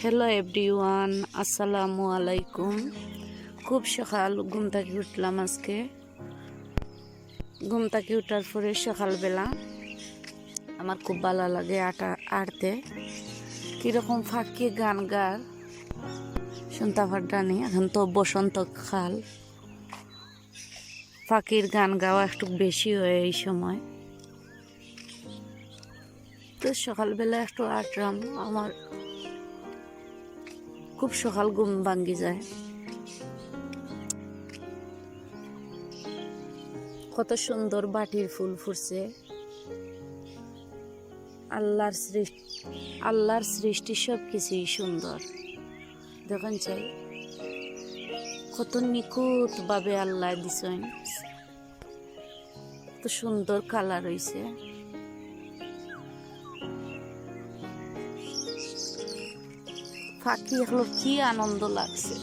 Hello everyone, আসসালামু আলাইকুম। খুব সকাল ঘুম থেকে উঠলাম আজকে। ঘুম থেকে উঠার পরে সকালবেলা আমার খুব ভালো লাগে আড়তে কীরকম ফাঁকি গান গার শুনতে পারদানি। এখন তো বসন্ত কাল, ফাঁকির গান গাওয়া একটু বেশি হয় এই সময়। তো সকালবেলা একটু আটলাম, আমার খুব সকাল ঘুম ভাঙ্গি যায়। কত সুন্দর বাটির ফুল ফুটছে। আল্লাহর সৃষ্টি সব কিছুই সুন্দর। দেখুন চাই কত নিখুঁত ভাবে আল্লাহ দিছেন, কত সুন্দর কালার হইছে। ফাঁকি এগুলো কি আনন্দ লাগছে।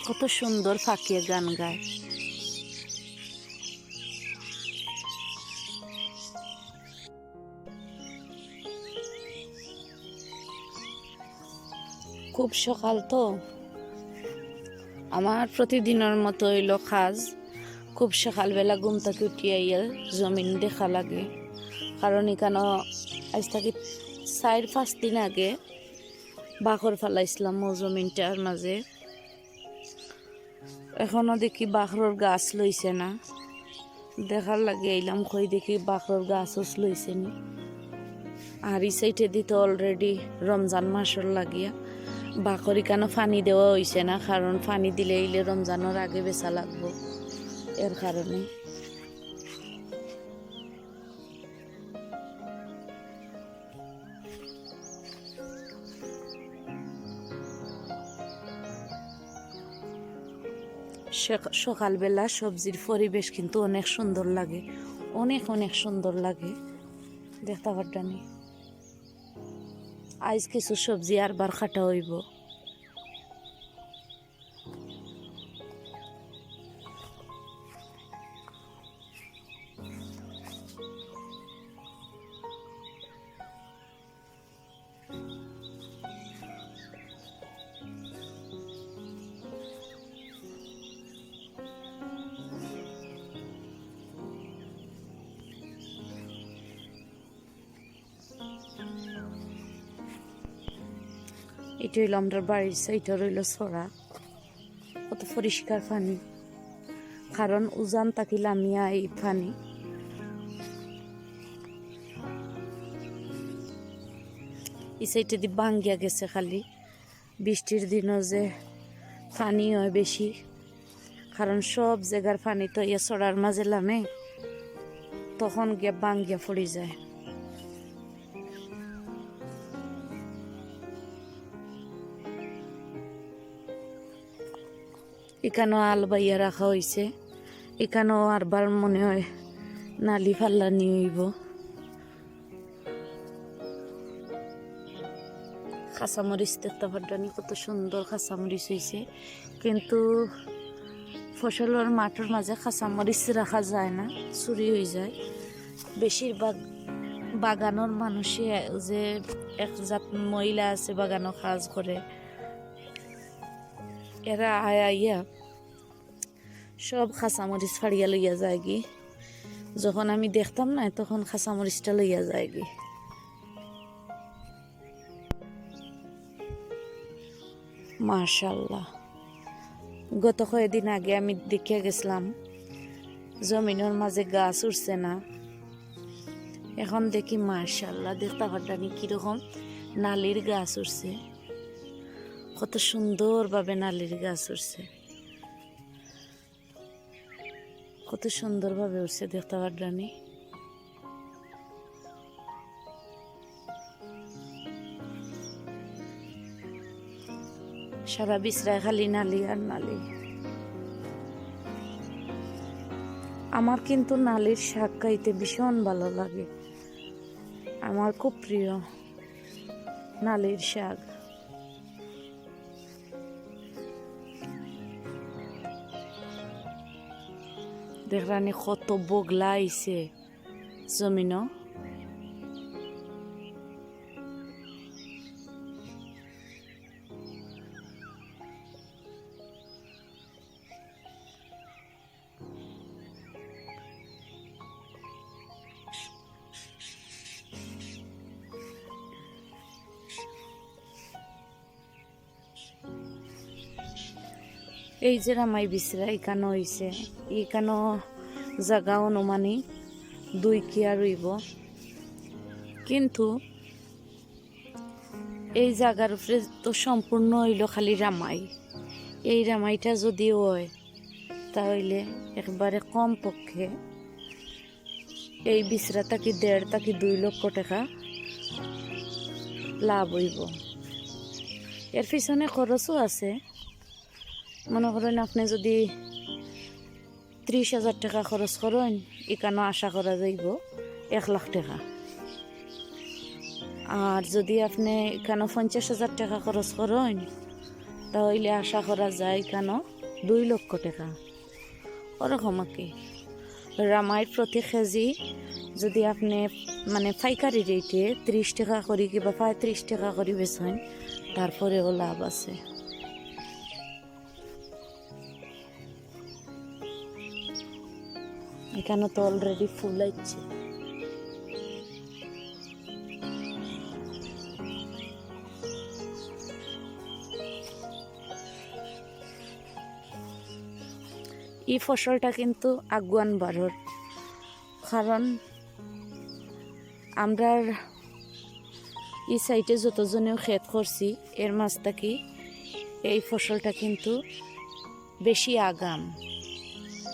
কত সুন্দর ফাঁকি গান গায়। খুব সকাল তো, আমার প্রতিদিনের মতো হইল কাজ। খুব সকালবেলা ঘুম থেকে উঠিয়ে জমিন দেখা লাগে, কারণ এখানে আজ থেকে 4-5 দিন আগে বাখর ফেলাইছিলাম ও জমিনটার মাঝে। এখনো দেখি বাখরের গাছ লইছে না, দেখার লাগে এলাম। কই দেখি বাখরের গাছও লইছে নি। আর এই সাইডে দিতে অলরেডি রমজান মাসের লাগিয়া বাখরি কেন পানি দেওয়া হয়েছে না, কারণ পানি দিলে এলে রমজানের আগে বেচা লাগবো, এর কারণে। সকালবেলা সবজির পরিবেশ কিন্তু অনেক সুন্দর লাগে, অনেক অনেক সুন্দর লাগে দেখতে পারদানি। আজ কিছু সবজি আরবার কাটা হইব। এটা হইল আমরা বাড়ির সাইডে রইল ছড়া। কত পরিষ্কার পানি, কারণ উজান তাকিলামিয়া এই পানি। এই সাইডে দিয়ে ভাঙ্গিয়া গেছে খালি। বৃষ্টির দিনও যে পানি হয় বেশি, কারণ সব জায়গার পানি তো ইয়ে ছড়ার মাঝে লামে, তখন গিয়ে ভাঙ্গিয়া পড়ে যায়। এখানেও আল বাইয়া রাখা হয়েছে, এখানেও আরবার মনে হয় নালি ফাল্লা নিয়ে হইব। কাঁচামরিচ দেখতে পারদানি, কত সুন্দর কাঁচামরিচ হয়েছে। কিন্তু ফসলের মাঠের মাঝে কাঁচামরিচ রাখা যায় না, চুরি হয়ে যায়। বেশিরভাগ বাগানোর মানুষে, যে একজাত মহিলা আছে বাগানো কাজ করে, এরা আয়া সব কাঁচামরিচ ফাড়িয়া লইয়া যায় গি। যখন আমি দেখতাম না, তখন কাঁচামরিচটা লইয়া যায় গি। মাশাআল্লাহ, গত কয়েকদিন আগে আমি দেখিয়া গেছিলাম জমিনের মাঝে গাছ উঠছে না, এখন দেখি মাশাআল্লাহ দেখতে পারদানি কিরকম নালির গাছ উঠছে। কত সুন্দরভাবে নালির গাছ উঠছে, কত সুন্দরভাবে উঠছে দেখতে পারদানি। সারা বিছরায় খালি নালি আর নালি। আমার কিন্তু নালির শাক খাইতে ভীষণ ভালো লাগে, আমার খুব প্রিয় নালির শাক। দেখরানি কত বগলা আইছে জমিন। এই যে রামাই বিচরা এখানে হয়েছে, এখানে জায়গা অনুমানিক 2 কিয়া রইব, কিন্তু এই জায়গার উপরে তো সম্পূর্ণ হইল খালি রামাই। এই রামাইটা যদি হয় তাহলে একবারে কম পক্ষে এই বিচরা থাকি 1.5 থেকে 2 লক্ষ টাকা লাভ হইব। এর পিছনে খরচও আছে। মনে করেন আপনি যদি 30,000 টাকা খরচ করেন, এখানে আশা করা যাইব 1 লাখ টাকা। আর যদি আপনি এখানে 50,000 টাকা খরচ করেন, তাহলে আশা করা যায় এখানে 2 লক্ষ টাকা। ওরকম আর কি। রামাইর প্রতি কেজি যদি আপনি মানে পাইকারি রেটে 30 টাকা করে কিংবা 35 টাকা করে বেচেন, তারপরেও লাভ আছে। এখানে তো অলরেডি ফুল আইছে। এই ফসলটা কিন্তু আগুয়ান বাড়র, কারণ আমরা এই সাইডে যতজনেও ক্ষেত করছি এর মাছ থাকি এই ফসলটা কিন্তু বেশি আগাম,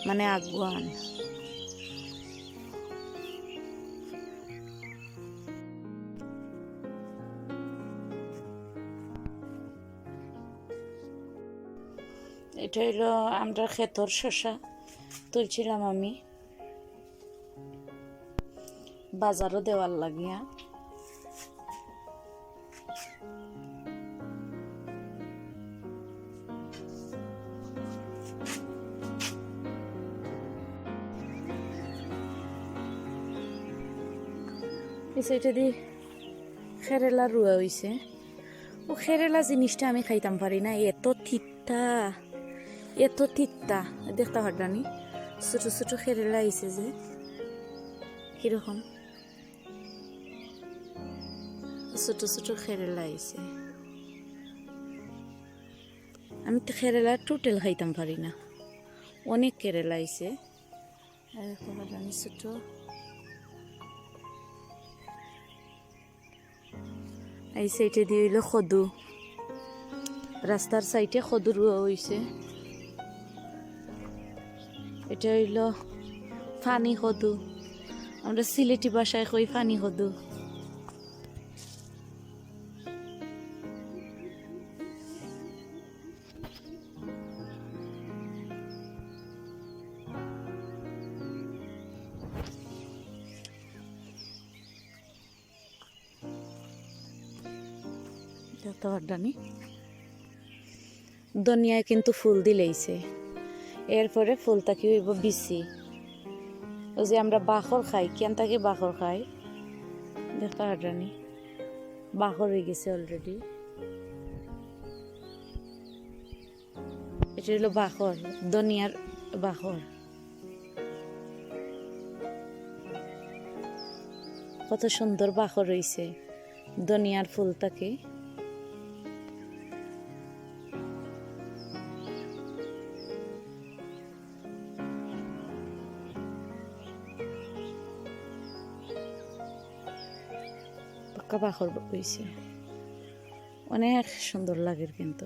মানে আগুয়ান। এটা হইলো আমরা ক্ষেতর শসা তুলছিলাম আমি বাজারও দেওয়ার লাগিয়া। এই সাইডে দিয়ে খেরেলা রুয়া হয়েছে। ও খেরেলা জিনিসটা আমি খাইতাম পারি না, এত তিতা, এত তিতা। দেখতে পারলানি ছোট ছোট খেরেলা আইছে যে কিরকম ছোট ছোট খেরেলা আইছে। আমি তো খেরেলা টোটাল খাইতাম পারি না, অনেক কেরেলা আইছে। দেখতে পারলানি ছোট। এই সাইডে দিয়ে হইল খদু, রাস্তার সাইডে খদু রুয়া হয়েছে। এটা হইল ফানি খদু, আমরা সিলেটি ভাষায় কই ফানি খদু। দুনিয়ায় কিন্তু ফুল দিলেইছে, এরপরে ফুলটা কি হইব বিচি। ওই যে আমরা বাখর খাই, কেন তাকে বাখর খাই দেখতে পারনি, বাখর হয়ে গেছে অলরেডি। এটা হলো বাখর, দুনিয়ার বাখর। কত সুন্দর বাখর হইছে দুনিয়ার ফুলটাকে। পাকা বাখর হইছে, অনেক সুন্দর লাগে কিন্তু।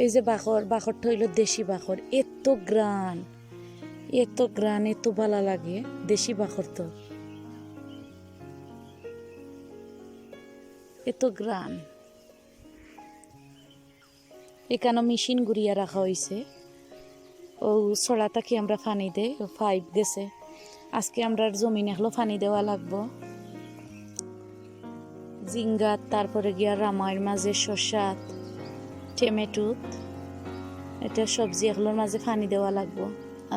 এই যে বাখর, বাখরটা হইল দেশি বাখর। এত গ্রান, এত গ্রান, এত ভালো লাগে দেশি বাখর, তো এত গ্রান। এখানে মেশিন ঘুরিয়া রাখা হয়েছে, ও ছড়াটা কি আমরা পানি দেয়, ও পাইপ গেছে, আজকে আমরা জমিন এখলো পানি দেওয়া লাগবো, জিঙ্গাত, তারপরে গিয়া রামাইয়ের মাঝে শসাত, টমেটোত, এটা সবজি এগুলোর মাঝে পানি দেওয়া লাগবো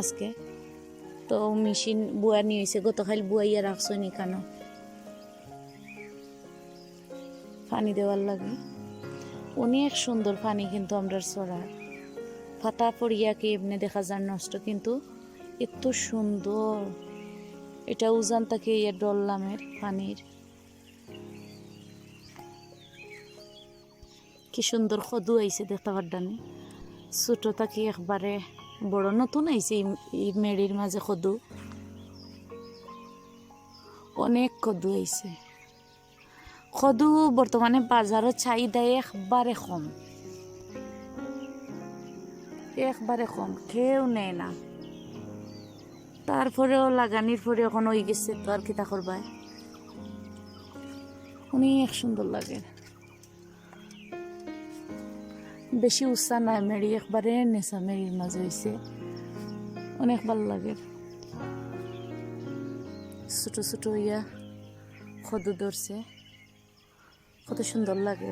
আজকে। তো মেশিন বুয়া নিয়ে হয়েছে, গতকাল বুয়াইয়া রাখছো নি কেন পানি দেওয়ার লাগে। অনেক সুন্দর পানি কিন্তু আমরা চড়ার ফাটা পড়িয়া কি এমনি দেখা যায় নষ্ট, কিন্তু এত সুন্দর। এটা উজান তাকে ইয়ে ডললামের পানির, কি সুন্দর খদু আইছে দেখতে পারদানি। ছোট থাকি একবারে বড়, নতুন আইছে এই মেড়ির মাঝে খদু, অনেক খদু আইছে। খদু বর্তমানে বাজারের চাহিদা একবারে কম, একবারে কম, কেউ নেয় না। তারপরেও লাগানির পরে এখন হয়ে গেছে, তো আর কিতা করবাই। অনেক সুন্দর লাগে, বেশি উৎসাহ নাই মেড়ি, একবারে নেশা মেড়ির মাঝে হয়েছে, অনেক ভালো লাগে। ছোট ছোট ইয়া খদু ধরছে, কত সুন্দর লাগে।